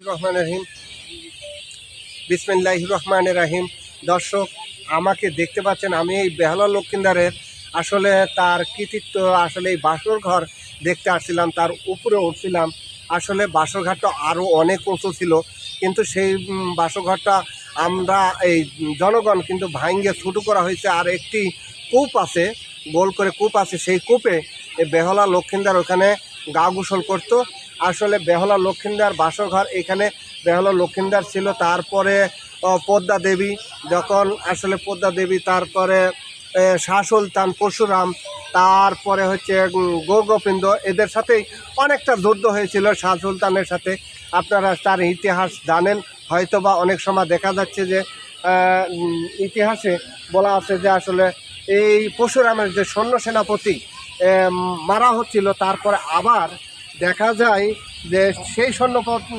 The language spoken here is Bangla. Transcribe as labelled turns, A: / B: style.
A: রহমান রহিম, বিসমিল্লাহির রহমানির রহিম। দর্শক, আমাকে দেখতে পাচ্ছেন, আমি এই বেহালা লক্ষিন্দারের আসলে তার কৃতিত্ব, আসলে এই বাসর ঘর দেখতে আসছিলাম, তার উপরে উঠছিলাম। আসলে বাসর ঘরটা আরও অনেক উঁচু ছিল, কিন্তু সেই বাসর ঘরটা আমরা এই জনগণ কিন্তু ভাঙ্গে ছোটো করা হয়েছে। আর একটি কূপ আছে, গোল করে কূপ আছে, সেই কূপে এই বেহালা লক্ষিন্দার ওখানে গা গোসল করতো। আসলে বেহালা লক্ষিন্দার বাসর ঘর এখানে বেহালা লক্ষিন্দার ছিল। তারপরে পদ্মা দেবী, যখন আসলে পদ্মা দেবী, তারপরে শাহ সুলতান পরশুরাম, তারপরে হচ্ছে গৌরগোবিন্দ, এদের সাথেই অনেকটা যুদ্ধ হয়েছিল শাহ সুলতানের সাথে। আপনারা তার ইতিহাস জানেন হয়তো, বা অনেক সময় দেখা যাচ্ছে যে ইতিহাসে বলা আছে যে আসলে এই পরশুরামের যে সৈন্য সেনাপতি মারা হচ্ছিল, তারপরে আবার দেখা যায় যে সেই সেনাপতি